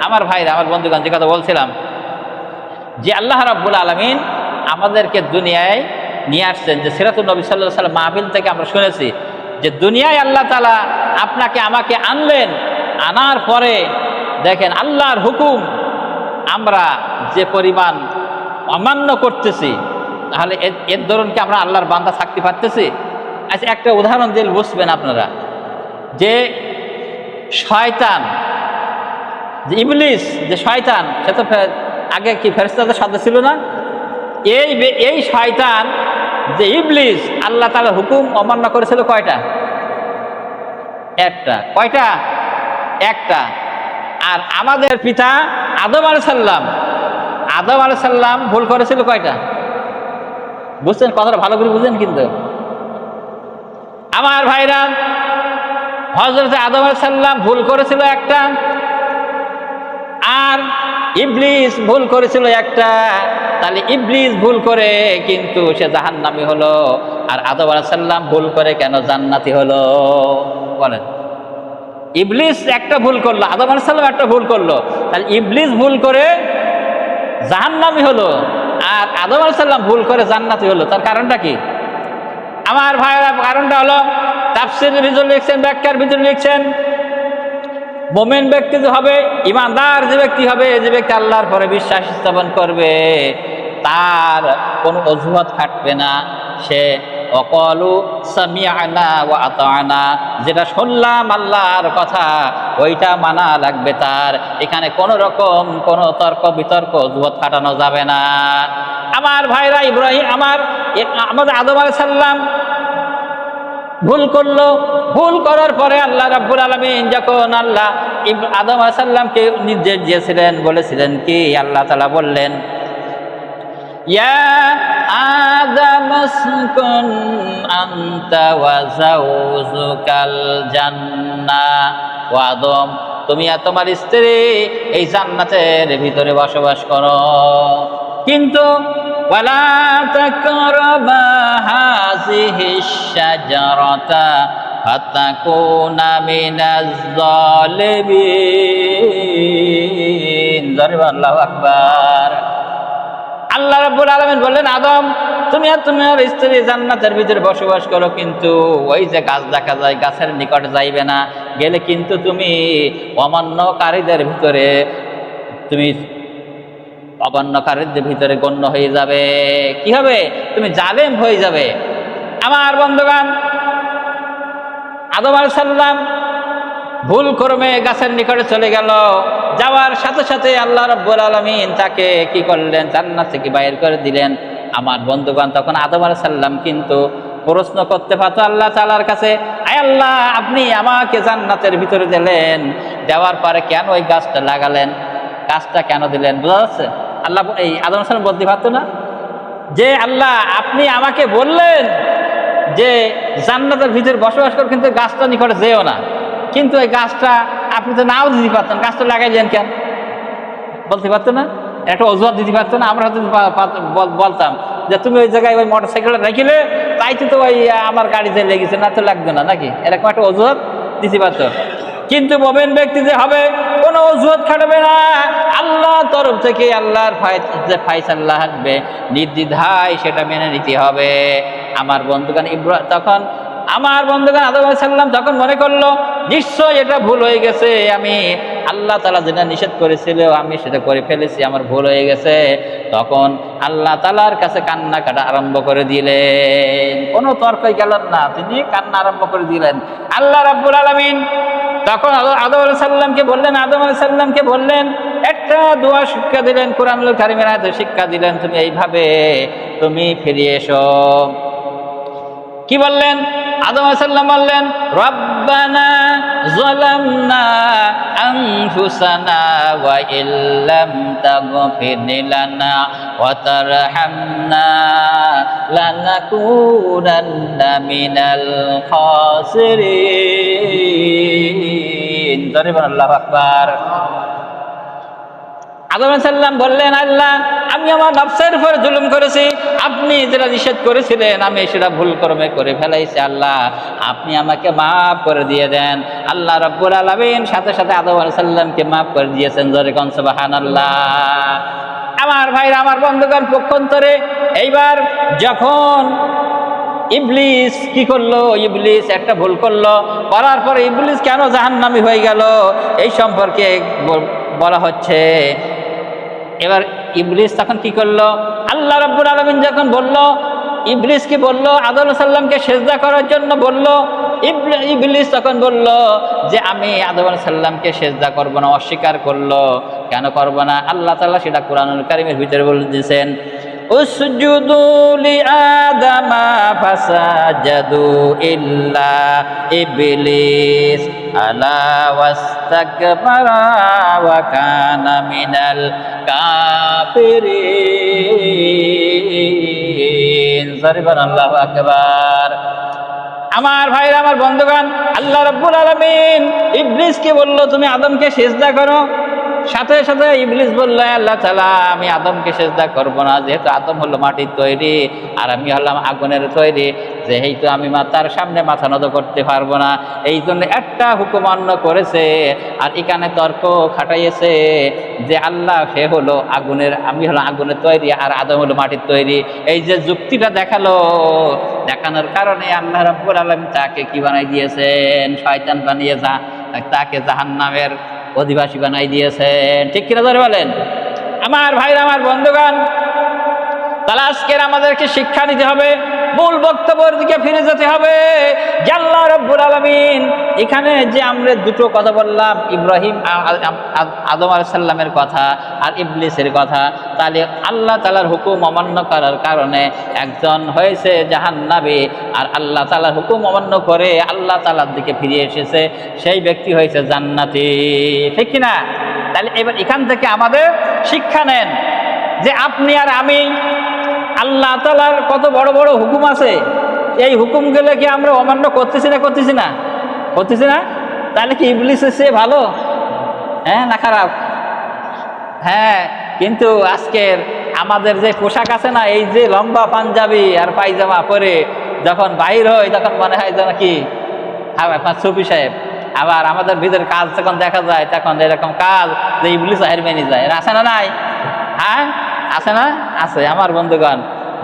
আমার ভাইরা, আমার বন্ধুগণ, যে কথা বলছিলাম যে আল্লাহ রাব্বুল আলামিন আমাদেরকে দুনিয়ায় নিয়ে আসছেন, যে সিরাতুন নবী সাল্লাল্লাহু আলাইহি ওয়াসাল্লাম মাহফিল থেকে আমরা শুনেছি যে দুনিয়ায় আল্লাহ তাআলা আপনাকে আমাকে আনলেন, আনার পরে দেখেন আল্লাহর হুকুম আমরা যে পরিমাণ অমান্য করতেছি, তাহলে এর দরুন কি আমরা আল্লাহর বান্দা থাকতে পারতেছি? আচ্ছা, একটা উদাহরণ দিলে বুঝবেন আপনারা, যে শয়তান, যে ইবলিস, যে শয়তান, সে তো আগে কি ফেরেশতাদের সাথে ছিল না? এই শয়তান যে ইবলিস আল্লাহ তাআলার হুকুম অমান্য করেছিল কয়টা? একটা। কয়টা? একটা। আর আমাদের পিতা আদম আলাইহিস সালাম ভুল করেছিল কয়টা? বুঝছেন কথাটা? ভালো করে বুঝেন কিন্তু আমার ভাইরা। হযরত আদম আলাইহিস সালাম ভুল করেছিল একটা, আর ইবলিস ভুল করেছিল একটা। তাহলে ইবলিস ভুল করে কিন্তু সে জাহান্নামী হলো, আর আদম আলাইহিস সালাম ভুল করে কেন জান্নাতি হলো? বলেন। ইবলিস একটা ভুল করলো, আদম আলাইহিস সালাম একটা ভুল করলো, তাহলে ইবলিস ভুল করে জাহান্নামী হলো, আর আদম আলাইহিস সালাম ভুল করে জান্নাতি হলো। তার কারণটা কি আমার ভাইরা? কারণটা হলো তাফসীরের ভিতরে লিখছেন, ব্যাখ্যার ভিতরে লিখছেন, মুমিন ব্যক্তি যে হবে, ইমানদার যে ব্যক্তি হবে, যে ব্যক্তি আল্লাহর পরে বিশ্বাস স্থাপন করবে, তার কোনো অজুহাত খাটবে না। সে অকলু সামিআনা ওয়া আতানা, যেটা শুনলাম আল্লাহর কথা ওইটা মানা লাগবে তার। এখানে কোনো রকম কোনো তর্ক বিতর্ক অজুহাত খাটানো যাবে না। আমার ভাইরা, আমাদের আদম আলাইহিস সালাম ভুল করলো। ভুল করার পরে আল্লাহ রাব্বুল আলামিন যখন আদম আলাইহিস সালামকে নির্দেশ দিয়েছিলেন, বলেছিলেন কি? আল্লাহ তাআলা বললেন, ইয়া আদম উসকুন আনতা ওয়া যাওজুকাল জান্নাহ, ও আদম, তুমি আর তোমার স্ত্রী এই জান্নাতের ভিতরে বসবাস করো, কিন্তু ওয়ালা তাকরাবা হাযিহিশ শাজারাতা ফাতাকুনা মিনাজ যালিমিন। আল্লাহু আকবার। আল্লাহ রাব্বুল আলামিন বললেন, আদম, তুমি আর তোমার স্ত্রী জান্নাতের ভিতরে বসবাস করো, কিন্তু ওই যে গাছ দেখা যায়, গাছের নিকটে যাইবে না। গেলে কিন্তু তুমি অমান্যকারীদের ভিতরে গণ্য হয়ে যাবে। কি হবে? তুমি জালেম হয়ে যাবে। আমার বন্ধুগণ, আদম আলাইহিস সালাম ভুল ক্রমে গাছের নিকটে চলে গেল। যাওয়ার সাথে সাথে আল্লাহ রাব্বুল আলামিন তাকে কি করলেন? জান্নাত থেকে বাইর করে দিলেন। আমার বন্ধুগণ, তখন আদম আলাইহিস সালাম কিন্তু প্রশ্ন করতে পারতো আল্লাহ তাআলার কাছে, আয় আল্লাহ, আপনি আমাকে জান্নাতের ভিতরে দিলেন, দেওয়ার পরে কেন ওই গাছটা লাগালেন? গাছটা কেন দিলেন? বোঝা যাচ্ছে? আল্লাহ এই আদম আলাইহিস সালাম বলতে পারতো না যে, আল্লাহ, আপনি আমাকে বললেন যে জান্নাতের ভিতরে বসবাস করো, কিন্তু গাছটা নিকটে যেও না, কিন্তু এই গাছটা আপনি তো নাও দিতে পারতেন, গাছটা লাগাইলেন কেন? বলতে পারতো না? একটা অজুহাত দিতে পারতো না? আমরা হয়তো বলতাম যে তুমি ওই জায়গায় ওই মোটর সাইকেলটা রাখিলে, তাই তো ওই আমার গাড়িতে লেগেছে, না তো লাগবে না নাকি? এরকম একটা অজুহাত দিতে পারতো। কিন্তু মুমিন ব্যক্তি যে হবে, কোনো অজুহাত খাটবে না। আল্লাহর তরফ থেকে আল্লাহর যে ফায়সালা আসবে, নির্দ্বিধায় সেটা মেনে নিতে হবে। আমার বন্ধুগণ, তখন আমার বন্ধুগণ আদম আলাইহিস সালাম যখন মনে করলো নিশ্চয় এটা ভুল হয়ে গেছে, আমি আল্লাহ তাআলা যেটা নিষেধ করেছিল আমি সেটা করে ফেলেছি, আমার ভুল হয়ে গেছে, তখন আল্লাহ তাআলার কাছে কান্না কাটা আরম্ভ করে দিলেন। কোনো তর্কই গেলেন না, তিনি কান্না আরম্ভ করে দিলেন। আল্লাহ রাব্বুল আলামিন তখন আদম আলাইহিস সালামকে বললেন একটা দোয়া শিক্ষা দিলেন, কুরআনুল কারীমের আয়াতে শিক্ষা দিলেন, তুমি এইভাবে তুমি ফিরে এসো। কি বললেন? আদম আলাইহিস সালাম বললেন, রব্বানা যালামনা আনফুসানা ওয়া ইল্লাম তাগফির লানা ওয়া তারহামনা লানাকুনান্না মিনাল খাসিরিন। আল্লাহু আকবার। আদম আলাইহিস সালাম বললেন, আল্লাহ আমি আমার নফসের উপর জুলুম করেছি, আপনি যেটা নিষেধ করেছিলেন আমি সেটা ভুল কর্মে করে ফেলাইছি, আল্লাহ আপনি আমাকে মাফ করে দিয়ে দেন। আল্লাহ রাব্বুল আলামিন সাথে সাথে আদম আলাইহিস সালামকে মাফ করে দিয়েছেন। জোরে কোন সুবহানাল্লাহ। আমার ভাইরা, আমার বন্ধুগণ, পক্ষান্তরে এইবার যখন ইবলিস কি করলো, ইবলিস একটা ভুল করলো, করার পরে ইবলিস কেন জাহান্নামী হয়ে গেল এই সম্পর্কে বলা হচ্ছে। এবার ইবলিস তখন কি করলো, আল্লাহ রাব্বুল আলামিন যখন বলল, ইবলিসকে বলল আদম আলাইহিস সালামকে সিজদা করার জন্য বলল, ইবলিস তখন বলল যে আমি আদম আলাইহিস সালামকে সিজদা করব না, অস্বীকার করলো। কেন করব না? আল্লাহ তাআলা সেটা কুরআনুল কারীমের ভিতরে বলে দিয়েছেন, উসজুদু লিআদামা ফাসাজাদু ইল্লা ইবলিস আলা ওয়াস্তাকবারা ওয়া কানা মিনাল কাফিরিন। সুবহানাল্লাহু আকবার। আমার ভাইরা, আমার বন্ধুগণ, আল্লাহ রাব্বুল আলামিন ইবলিসকে বলল তুমি আদমকে সিজদা করো। সাথে সাথে ইবলিস বলল, আল্লাহ তাআলা আমি আদমকে সিজদা করব না, যেহেতু আদম হলো মাটির তৈরি আর আমি হলাম আগুনের তৈরি, যেহেতু আমি তার সামনে মাথা নত করতে পারবো না, এই জন্য একটা হুকুম অন্য করেছে। আর এখানে তর্ক খাটাইয়েছে যে আল্লাহ সে হলো আগুনের, আমি হলো আগুনের তৈরি আর আদম হলো মাটির তৈরি। এই যে যুক্তিটা দেখানোর কারণে আল্লাহ রাব্বুল আলামিন তাকে কি বানাই দিয়েছেন? শয়তান বানিয়ে তাকে জাহান্নামের অধিবাসী বানাই দিয়েছেন। ঠিক কিনা ধরে বলেন? আমার ভাইরা, আমার বন্ধুগণ, তাহলে আজকের আমাদেরকে শিক্ষা নিতে হবে, মূল বক্তব্যের দিকে ফিরে যেতে হবে। আল্লাহ রাব্বুল আলামিন এখানে যে আমরা দুটো কথা বললাম, ইব্রাহিম আদম আলাইহিস সালামের কথা আর ইবলিসের কথা, তাহলে আল্লাহ তাআলার হুকুম অমান্য করার কারণে একজন হয়েছে জাহান্নামী, আর আল্লাহ তাআলার হুকুম অমান্য করে আল্লাহ তাআলার দিকে ফিরে এসেছে সেই ব্যক্তি হয়েছে জান্নাতি। ঠিক কিনা? তাহলে এবার এখান থেকে আমাদের শিক্ষা নেন যে আপনি আর আমি, আল্লাহ তাআলার কত বড় বড় হুকুম আছে, এই হুকুমগুলো কি আমরা অমান্য করতেছি না? তাহলে কি ইবলিসের চেয়ে ভালো? হ্যাঁ না খারাপ? হ্যাঁ। কিন্তু আজকের আমাদের যে পোশাক আছে না, এই যে লম্বা পাঞ্জাবি আর পায়জামা পরে যখন বাইর হয় তখন মনে হয় যেন কি আপনার সুফি সাহেব। আবার আমাদের ভিতরে কাজ যখন দেখা যায় তখন এরকম কাজ যে ইবলিস মেনে যায়। আছে না নাই? হ্যাঁ আছে না? আছে। আমার বন্ধুগণ,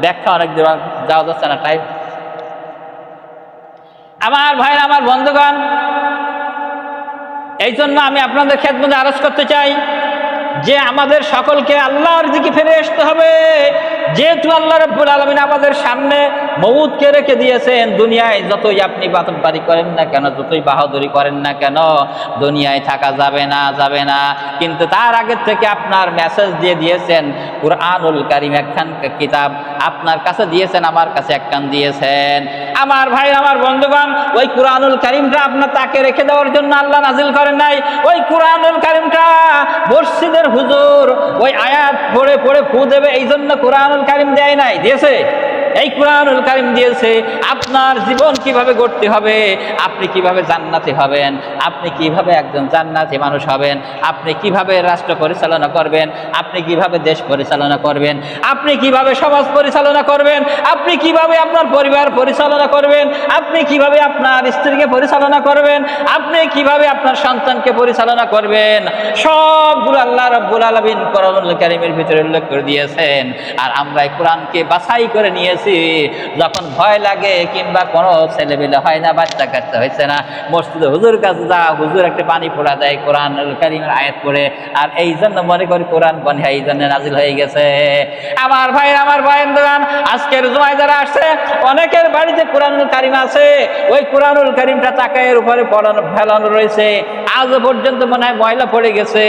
ব্যাখ্যা অনেক দূর যাওয়া যাচ্ছে না, টাইম। আমার ভাইরা, আমার বন্ধুগণ, এই জন্য আমি আপনাদের খেদমতে আরজ করতে চাই যে আমাদের সকলকে আল্লাহর দিকে ফিরে আসতে হবে। যেহেতু আল্লাহ রাব্বুল আলামিন আমাদের সামনে মউতকে রেখে দিয়েছেন, দুনিয়ায় যতই আপনি বাড়ি করেন না কেন, যতই বাহাদুরি করেন না কেন, দুনিয়ায় থাকা যাবে না। কিন্তু তার আগের থেকে আপনার মেসেজ দিয়ে দিয়েছেন কুরআনুল কারীম, একখান কিতাব আপনার কাছে দিয়েছেন, আমার কাছে একখান দিয়েছেন। আমার ভাই, আমার বন্ধুগণ, ওই কুরআনুল কারীমটা আপনার তাকে রেখে দেওয়ার জন্য আল্লাহ নাজিল করেন নাই। ওই কুরআনুল কারীমটা মসজিদের হুজুর ওই আয়াত পড়ে পড়ে ফু দেবে এই জন্য কুরআনুল কারীম দেয় নাই, দিয়েছে। এই কুরআনুল কারীম দিয়েছে আপনার জীবন কিভাবে গড়তে হবে, আপনি কিভাবে জান্নাতি হবেন, আপনি কিভাবে একজন জান্নাতি মানুষ হবেন, আপনি কিভাবে রাষ্ট্র পরিচালনা করবেন, আপনি কিভাবে দেশ পরিচালনা করবেন, আপনি কিভাবে সমাজ পরিচালনা করবেন, আপনি কিভাবে আপনার পরিবার পরিচালনা করবেন, আপনি কিভাবে আপনার স্ত্রীকে পরিচালনা করবেন, আপনি কিভাবে আপনার সন্তানকে পরিচালনা করবেন, সবগুলো আল্লাহ রাব্বুল আলামিন কুরআনুল কারীমের ভিতরে উল্লেখ করে দিয়েছেন। আর আমরা এই কোরআনকে বাছাই করে নিয়েছি। যখন ভয় লাগে কিংবা কোনো ছেলেবেলে হয় না, বাচ্চা কাচ্চা হয়েছে না, মসজিদে হুজুর কাছে যা, হুজুর একটা পানি ফোড়া দেয় কুরআনুল কারীমের আয়াত পড়ে, আর এই জন্য মনে করি কোরআন বনে এই জন্য নাজিল হয়ে গেছে। আমার ভাই, আমার বন্ধুগণ, আজকের জুমায় যারা আসছে অনেকের বাড়িতে কুরআনুল কারীম আছে, ওই কুরআনুল কারীমটা তাকের উপরে ফেলানো রয়েছে, আজও পর্যন্ত মনে হয় ময়লা পড়ে গেছে।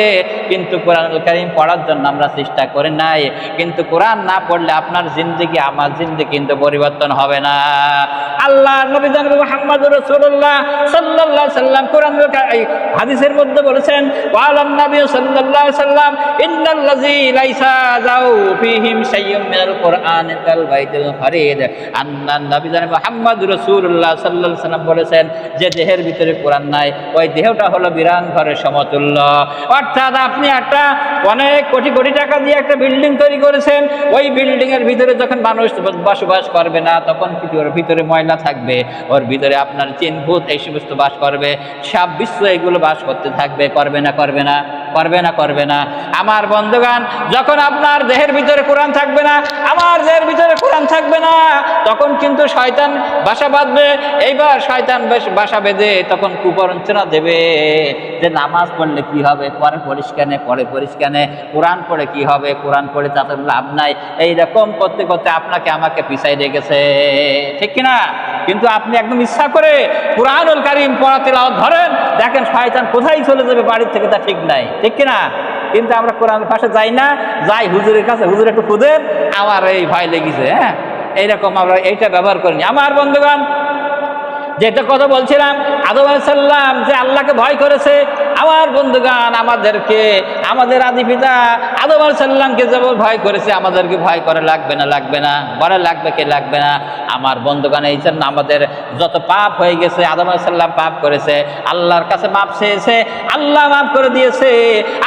কিন্তু কুরআনুল কারীম পড়ার জন্য আমরা চেষ্টা করি নাই। কিন্তু কোরআন না পড়লে আপনার জিন্দেগি, আমার জিন্দেগি কিন্তু পরিবর্তন হবে না। আল্লাহ নবী জনাব মুহাম্মদুর রাসূলুল্লাহ সাল্লাল্লাহু আলাইহি সাল্লাম কোরআনুল হাদিসের মধ্যে বলেছেন, ওয়ালান নবী সাল্লাল্লাহু আলাইহি সাল্লাম ইন্নাল্লাযী লাইসা যাও ফীহিম শাইয়্যুম মিনাল কুরআন কাল বাইতুল ফরিদ। আন্নান নবী জনাব মুহাম্মদুর রাসূলুল্লাহ সাল্লাল্লাহু আলাইহি সাল্লাম বলেছেন যে দেহের ভিতরে কোরআন নাই, ওই দেহটা হলো বিরান ঘরের সমতুল্য। অর্থাৎ আপনি একটা ভাইরা, অনেক কোটি কোটি টাকা দিয়ে একটা বিল্ডিং তৈরি করেছেন, ওই বিল্ডিং এর ভিতরে যখন মানুষ বসবাস করবে না, তখন ওর ভিতরে ময়লা থাকবে, ওর ভিতরে আপনার জিন ভূত এই সমস্ত বাস করবে, সাপ বিশ্ব এগুলো বাস করতে থাকবে। করবে না করবে না করবে না করবে না? আমার বন্ধুগণ, যখন আপনার দেহের ভিতরে কোরআন থাকবে না, আমার দেহের ভিতরে কোরআন থাকবে না, তখন কিন্তু শয়তান বাসা বাঁধবে। এইবার শয়তান বাসা বেঁধে তখন কুপ্ররোচনা দেবে যে নামাজ পড়লে কি হবে, পরে পরিষ্কানে, পরে পরিষ্কানে, কোরআন পড়ে কি হবে, কোরআন পড়ে তাতে লাভ নাই। এইরকম করতে করতে আপনাকে আমাকে পিছাই রেখেছে, ঠিক কিনা? কিন্তু আপনি একদম ইচ্ছা করে কুরআনুল কারীম পড়া তেলাওয়াত ধরেন, দেখেন শয়তান কোথায় চলে যাবে বাড়ির থেকে, তা ঠিক নাই, ঠিক কিনা? কিন্তু আমরা কোরআনের পাশে যাই না, যাই হুজুরের কাছে, হুজুর একটু খুঁজেন, আমার এই ভয় লেগেছে, হ্যাঁ, এইরকম আমরা এইটা ব্যবহার করিনি। আমার বন্ধুগণ, যেটা কথা বলছিলাম, আদম আলাইহিস সালাম যে আল্লাহকে ভয় করেছে, আমার বন্ধুগণ আমাদেরকে, আমাদের আদি পিতা আদম আলাইহিস সালামকে যেমন ভয় করেছে, আমাদেরকে ভয় করে লাগবে না? লাগবে না? বলে লাগবে কি লাগবে না? আমার বন্ধুগণ, এই জন্য আমাদের যত পাপ হয়ে গেছে, আদম আলাইহিস সালাম পাপ করেছে, আল্লাহর কাছে মাপ চেয়েছে, আল্লাহ মাফ করে দিয়েছে।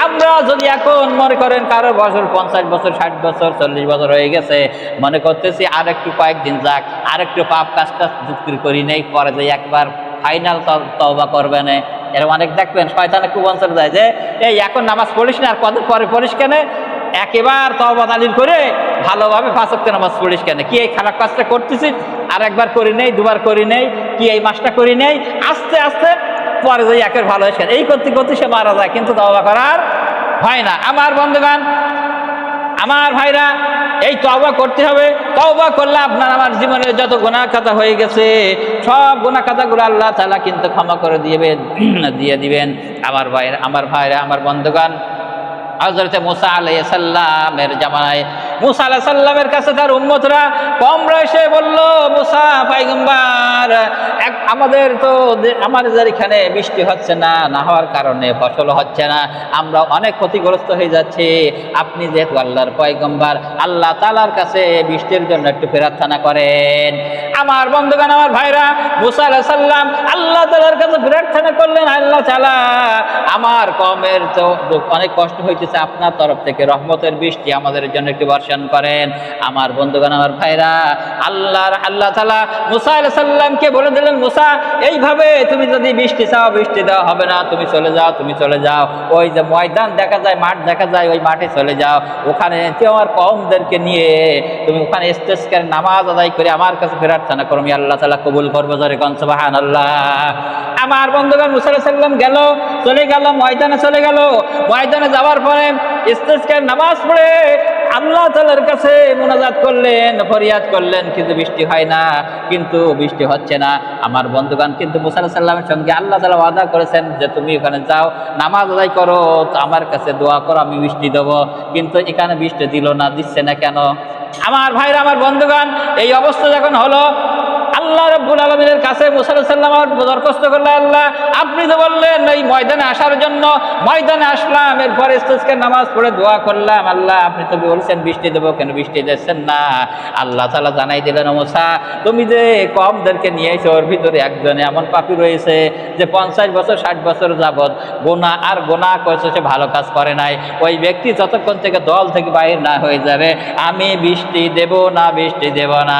আমরা যদি এখন মনে করেন কারো বছর 50 বছর, 60 বছর, 40 বছর হয়ে গেছে, মনে করতেছি আর একটু কয়েকদিন যাক, আর একটু পাপ কাজটা যুক্তি করি নেই, পরে যে একবার ফাইনাল তওবা করবে না। এরকম অনেক দেখবেন শয়তানে খুব অঞ্চল দেয় যে এই এখন নামাজ পড়িস না, আর কত পরে পড়িস কেন, একেবার তওবা তালিল করে ভালোভাবে 5 ওয়াক্ত নামাজ পড়িস কেন, কি এই খারাপ কাজটা করতেছিস, আর একবার করি নেই, দুবার করি নেই, কি এই মাসটা করি নেই, আস্তে আস্তে পরে যে একের ভালো হয়েছে, এই করতে করতে সে মারা যায়, কিন্তু তওবা করার হয় না। আমার বন্ধুগণ, আমার ভাইরা, এই তওবা করতে হবে। তওবা করলে আপনার আমার জীবনে যত গুনাহ খাতা হয়ে গেছে, সব গুনাহ খাতাগুলো আল্লাহ তাআলা কিন্তু ক্ষমা করে দিয়ে দিবেন। আমার ভাইরা, আমার বন্ধুগণ, হযরত মুসা আলাইহিস সালামের জামানায় মুসা আলাইহিস সালামের কাছে তার উম্মতরা কম বয়সে বলল, মুসা পয়গম্বর, আমাদের এখানে বৃষ্টি হচ্ছে না, না হওয়ার কারণে ফসল হচ্ছে না, আমরা অনেক ক্ষতিগ্রস্ত হয়ে যাচ্ছি। আপনি যেহেতু আল্লাহর পয়গম্বর, আল্লাহ তাআলার কাছে বৃষ্টির জন্য একটু প্রার্থনা করেন। আমার বন্ধুগণ, আমার ভাইরা, মুসা আলাইহিস সালাম আল্লাহ তাআলার কাছে প্রার্থনা করলেন, আল্লাহ তাআলা, আমার কওমের তো অনেক কষ্ট হইতেছে, আপনার তরফ থেকে রহমতের বৃষ্টি আমাদের জন্য একটু বর্ষণ করেন। আমার বন্ধুগণ, আমার ভাইরা, আল্লাহ তাআলা মুসা আলাইহিস সালামকে বলে দিলেন, মুসা, এইভাবে তুমি যদি বৃষ্টি চাও, বৃষ্টি দেওয়া হবে না, তুমি চলে যাও, ওই যে ময়দান দেখা যায়, মাঠ দেখা যায়, ওই মাঠে চলে যাও, ওখানে তোমার কওমদেরকে নিয়ে তুমি ওখানে ইস্তেসকার নামাজ আদায় করে আমার কাছে প্রার্থনা করো, আমি আল্লাহ তাআলা কবুল করবো। জোরে কোন সুবহানাল্লাহ। আমার বন্ধুগণ, মুসা আলাইহিস সালাম চলে গেল, ময়দানে চলে গেল। ময়দানে যাওয়ার পরে ইস্তেসকার নামাজ পড়ে আল্লাহ তাআলার কাছে মুনাজাত করলেন, ফরিয়াদ করলেন, কিন্তু বৃষ্টি হয় না, কিন্তু বৃষ্টি হচ্ছে না। আমার বন্ধুগণ, কিন্তু মুসা আলাইহিস সালামের সঙ্গে আল্লাহ তাআলা ওয়াদা করেছেন যে তুমি ওখানে যাও, নামাজ আদায় করো, আমার কাছে দোয়া করো, আমি বৃষ্টি দেবো। কিন্তু এখানে বৃষ্টি দিল না, দিচ্ছে না কেন? আমার ভাইরা, আমার বন্ধুগণ, এই অবস্থা যখন হলো, আল্লাহ রাব্বুল আলামিনের কাছে মুসা আলাইহিস সালাম দরখাস্ত করলেন, আল্লাহ, আপনি তো বললেন এই ময়দানে আসার জন্য, ময়দানে আসলাম, এরপর ইস্তেসকার নামাজ পড়ে দোয়া করলাম, আল্লাহ আপনি তো বলছেন বৃষ্টি দেবো, কেন বৃষ্টি দিচ্ছেন না? আল্লাহ তাআলা জানাই দিলেন, মুসা, তুমি যে কওমদেরকে নিয়ে এসো, ওর ভিতরে একজনে এমন পাপী রয়েছে যে 50 বছর 60 বছর যাবৎ গোনা করেছে, সে ভালো কাজ করে নাই, ওই ব্যক্তি যতক্ষণ থেকে দল থেকে বাইরে না হয়ে যাবে, আমি বৃষ্টি দেব না।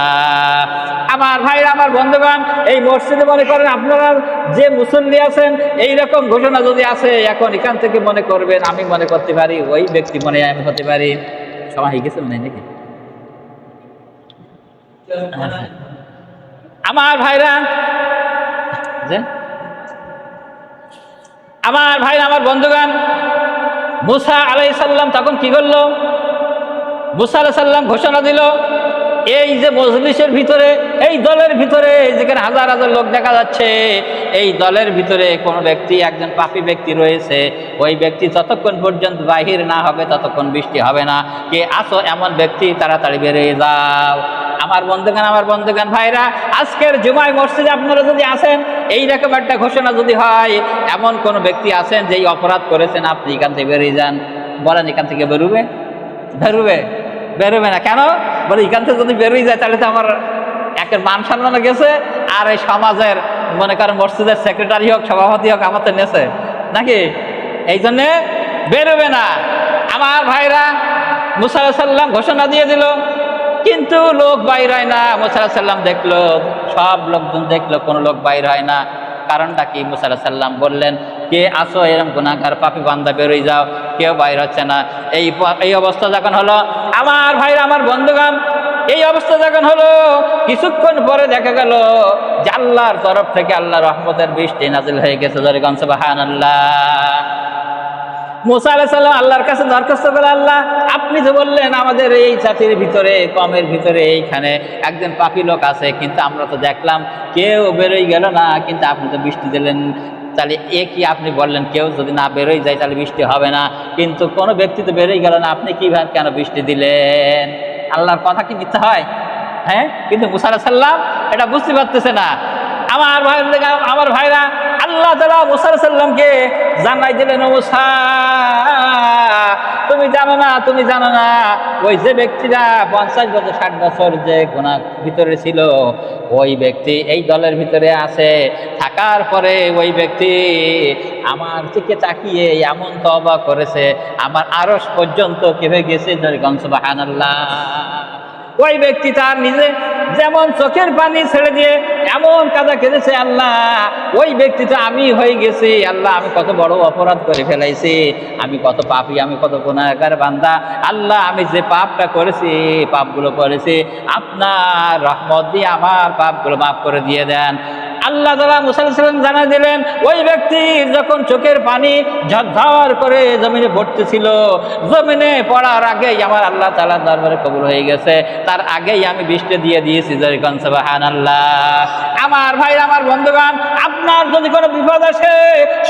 আমার ভাইরা, আমার বন্ধুগণ, এই মসজিদে মনে করেন আপনারা যে মুসল্লি আছেন, এইরকম ঘোষণা যদি আছে, এখন এখান থেকে মনে করবেন, আমি মনে করতে পারি, ওই ব্যক্তি মনে আমি হতে পারি। সময় হয়ে গেছে মনে নাকি? আমার ভাইরা, আমার বন্ধুগণ, মুসা আলাইহিস সালাম তখন কি করলো? মুসা আলাইহিস সালাম ঘোষণা দিল, এই যে মজলিসের ভিতরে, এই দলের ভিতরে যেখানে হাজার হাজার লোক দেখা যাচ্ছে, এই দলের ভিতরে কোনো ব্যক্তি, একজন পাপী ব্যক্তি রয়েছে, ওই ব্যক্তি যতক্ষণ পর্যন্ত বাহির না হবে ততক্ষণ বৃষ্টি হবে না। কে আসো এমন ব্যক্তি, তাড়াতাড়ি বেরিয়ে যাও। আমার বন্ধুগণ ভাইরা, আজকের জুমায় মসজিদে আপনারা যদি আসেন, এইরকম একটা ঘোষণা যদি হয়, এমন কোনো ব্যক্তি আছেন যে এই অপরাধ করেছেন, আপনি এখান থেকে বেরিয়ে যান, বলেন এখান থেকে বেরোবে না কেন? বলে এখান থেকে যদি বেরোই যায়, তাহলে তো আমার একের মান সম্মানও গেছে, আর এই সমাজের মনে করেন মসজিদের সেক্রেটারি হোক, সভাপতি হোক, আমার তো নেছে নাকি, এই জন্যে বেরোবে না। ভাইরা, মুসা আলাইহিস সালাম ঘোষণা দিয়ে দিল, কিন্তু লোক বাইর হয় না। মুসা আলাইহিস সালাম দেখলো, সব লোকজন দেখলো, কোনো লোক বাইর হয় না। কারণটা কি? মুসা আলাইহিস সালাম বললেন, কে আসো এরকম গুনাহগার পাপী বান্দা, বেরোয় যাও। কেউ বাইর হচ্ছে না। এই অবস্থা যখন হলো, আমার ভাইরা, আমার বন্ধুগণ, এই অবস্থা যখন হলো, কিছুক্ষণ পরে দেখা গেল যে আল্লাহর তরফ থেকে আল্লাহ রহমতের বৃষ্টি নাজিল হয়ে গেছে। জোরে কোন সুবহানাল্লাহ। মুসা আলাইহিস সালাম আল্লাহর কাছে দরখাস্ত করে, আল্লাহ, আপনি যে বললেন আমাদের এই জাতির ভিতরে, কমের ভিতরে এইখানে একজন পাপী লোক আছে, কিন্তু আমরা তো দেখলাম কেউ বেরোই গেল না, কিন্তু আপনি তো বৃষ্টি দিলেন। তাহলে এ কি আপনি বললেন কেউ যদি না বেরোই যায় তাহলে বৃষ্টি হবে না, কিন্তু কোনো ব্যক্তি তো বেরোই গেল না, আপনি কিভাবে কেন বৃষ্টি দিলেন? আল্লাহর কথা কি মিথ্যা হয়? হ্যাঁ, কিন্তু মুসা আলাইহিস সালাম এটা বুঝতে পারতেছে না। আমার ভাইরা, আল্লাহ তাআলা মুসা আলাইহিস সালামকে জানাই দিলেন, মুসা, তুমি জানো না ওই যে ব্যক্তিরা 50 বছর 60 বছর যে গুনাহ ভিতরে ছিল, ওই ব্যক্তি এই দলের ভিতরে আছে। থাকার পরে ওই ব্যক্তি আমার দিকে তাকিয়ে এমন তওবা করেছে, আমার আরশ পর্যন্ত কেঁপে গেছে। সুবহানাল্লাহ। ওই ব্যক্তি তার নিজে যেমন চোখের পানি ছেড়ে দিয়ে এমন কাঁদা কেঁদেছে, আল্লাহ, ওই ব্যক্তিটা আমি হয়ে গেছি। আল্লাহ, আমি কত বড় অপরাধ করে ফেলাইছি, আমি কত পাপী, আমি কত গুনাহগার বান্দা। আল্লাহ, আমি যে পাপটা করেছি, পাপগুলো করেছি, আপনার রহমত দিয়ে আমার পাপগুলো মাফ করে দিয়ে দেন। আল্লাহ তাআলা মুসা আলাইহিস সালাম জানা দিলেন, ওই ব্যক্তি যখন চোখের পানি ঝরঝর করে জমিনে পড়তেছিল, জমিনে পড়ার আগেই আমার আল্লাহ তাআলার দরবারে কবুল হয়ে গেছে, তার আগেই আমি বৃষ্টি দিয়ে দিয়েছি। জরিকান সুবহানাল্লাহ। আমার ভাই, আমার বন্ধুগণ, আপনার যদি কোনো বিপদ আসে,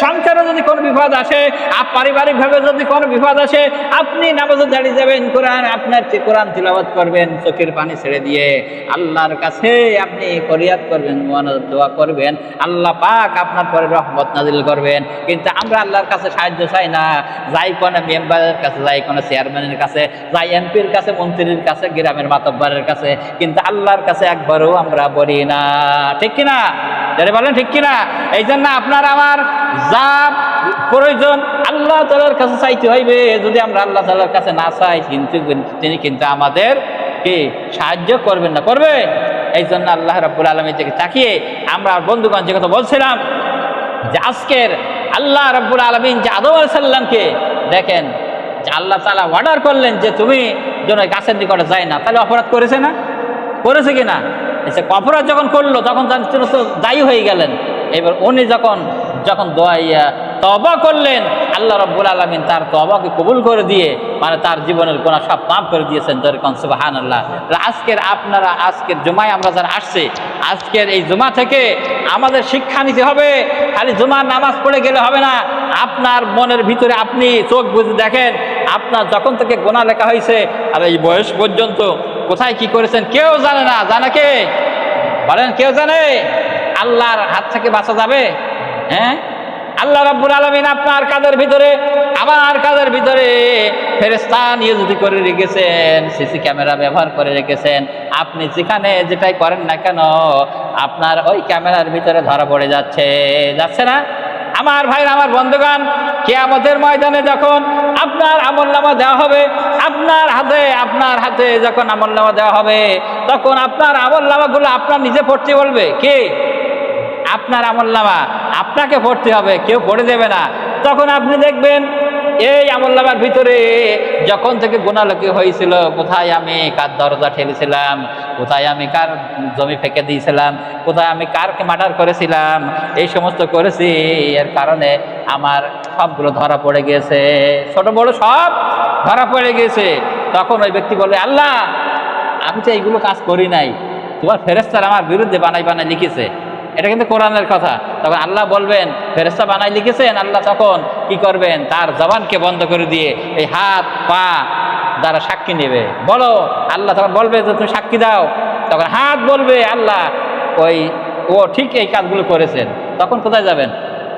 সংসারে যদি কোনো বিপদ আসে, পারিবারিকভাবে যদি কোনো বিপদ আসে, আপনি নামাজে দাঁড়িয়ে যাবেন, কোরআন তিলাওয়াত করবেন, চোখের পানি ছেড়ে দিয়ে আল্লাহর কাছে আপনি ফরিয়াদ করবেন, মুনাজাত দোয়া করবেন, আল্লাহ পাক আপনার পরে রহমত নাজিল করবেন। কিন্তু আমরা আল্লাহর কাছে সাহায্য চাই না, যাই কোনো মেম্বারের কাছে, যাই কোনো চেয়ারম্যানের কাছে, যাই এমপির কাছে, মন্ত্রীর কাছে, গ্রামের মাতব্বরের কাছে, কিন্তু আল্লাহর কাছে একবারও আমরা বলি না। ঠিক কিনা? যারা বলেন ঠিক কিনা? এই জন্য আপনার আমার যা প্রয়োজন আল্লাহ তাআলার কাছে চাইতে হইবে। যদি আমরা আল্লাহ তাআলার কাছে না চাই, তিনি কিন্তু আমাদের কি সাহায্য করবেন না? করবে। এই জন্য আল্লাহ রাব্বুল আলামিন থেকে তাকিয়ে আমরা বন্ধুগণ যে কথা বলছিলাম, যে আজকের আল্লাহ রাব্বুল আলামিন যে আদম আলাইহিস সালামকে দেখেন, যে আল্লাহ তাআলা অর্ডার করলেন যে তুমি যেন গাছের নিকটে যায় না, তাহলে অপরাধ করেছে না? করেছে কিনা? অপরাধ যখন করলো তখন তিনি তো দায়ী হয়ে গেলেন। এবার উনি যখন তওবা করলেন, আল্লাহ রাব্বুল আলামিন তার তওবাকে কবুল করে দিয়ে মানে তার জীবনের গুনাহ সব মাফ করে দিয়েছেন। যেরকম সুবহানাল্লাহ। আজকের জুমায় আমরা যারা আসছে, আজকের এই জুমা থেকে আমাদের শিক্ষা নিতে হবে। খালি জুমার নামাজ পড়ে গেলে হবে না, আপনার মনের ভিতরে আপনি চোখ বুজে দেখেন, আপনার যখন থেকে গুনাহ লেখা হয়েছে আর এই বয়স পর্যন্ত কোথায় কি করেছেন কেউ জানে না। জানে কে? বলেন, কেউ জানে? আল্লাহর হাত থেকে বাঁচা যাবে? হ্যাঁ, আল্লাহ রাব্বুল আলামিন আপনার কাদের ভিতরে, আমার কাদের ভিতরে ফেরেশতা নিয়োজিত করে রেখেছেন, সিসি ক্যামেরা ব্যবহার করে রেখেছেন। আপনি যেখানে যেটাই করেন না কেন, আপনার ওই ক্যামেরার ভিতরে ধরা পড়ে যাচ্ছে না? আমার ভাইরা, আমার বন্ধুগণ, কিয়ামতের ময়দানে যখন আপনার আমলনামা দেওয়া হবে, আপনার হাতে যখন আমলনামা দেওয়া হবে, তখন আপনার আমলনামাগুলো আপনার নিজে পড়তে বলবে। কে? আপনার আমলনামা আপনাকে পড়তে হবে, কেউ পড়ে দেবে না। তখন আপনি দেখবেন এই আমলনামার ভিতরে যখন থেকে গুনাহ লেখা হয়েছিল, কোথায় আমি কার দরজা ঠেলেছিলাম, কোথায় আমি কার জমি ফেঁকে দিয়েছিলাম, কোথায় আমি কারকে মার্ডার করেছিলাম, এই সমস্ত করেছি, এর কারণে আমার সবগুলো ধরা পড়ে গেছে, ছোট বড় সব ধরা পড়ে গেছে। তখন ওই ব্যক্তি বলে, আল্লাহ, আমি তো এইগুলো কাজ করি নাই, তোমার ফেরেশতারা আমার বিরুদ্ধে বানাই লিখেছে। এটা কিন্তু কোরআনের কথা। তখন আল্লাহ বলবেন, ফেরেশতা বানাই লিখেছেন। আল্লাহ তখন কি করবেন? তার জবানকে বন্ধ করে দিয়ে এই হাত পা দ্বারা সাক্ষী নেবে। বলো, আল্লাহ তখন বলবে যে তুমি সাক্ষী দাও। তখন হাত বলবে, আল্লাহ ও ঠিক এই কাজগুলো করেছেন। তখন কোথায় যাবেন?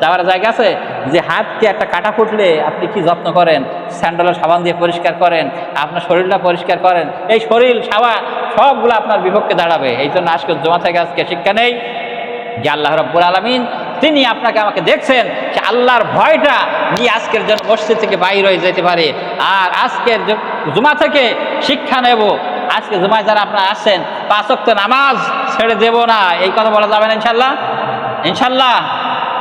যাওয়ার জায়গা আছে? যে হাতকে একটা কাটা ফুটলে আপনি কি যত্ন করেন? স্যান্ডেলের সাবান দিয়ে পরিষ্কার করেন, আপনার শরীরটা পরিষ্কার করেন, এই শরীর সাবান সবগুলো আপনার বিপক্ষে দাঁড়াবে। এই জন্য আজকে জমা থেকে আজকে শিক্ষা নেই যে আল্লাহ রাব্বুল আলামিন তিনি আপনাকে আমাকে দেখছেন, সে আল্লাহর ভয়টা নিয়ে আজকের জন্য মসজিদ থেকে বাইর হয়ে যেতে পারে। আর আজকের জুমা থেকে শিক্ষা নেব, আজকে জুমায় যারা আপনারা আসছেন 5 ওয়াক্ত নামাজ ছেড়ে দেব না, এই কথা বলা যাবে না ইনশাল্লাহ? ইনশাল্লাহ।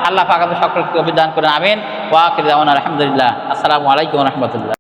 আল্লাহ পাক আমাদের সকলকে অভিদান করেন, আমিন। ওয়া আখিরু দাওয়ানা আলহামদুলিল্লাহ। আসসালামু আলাইকুম ওয়া রাহমাতুল্লাহ।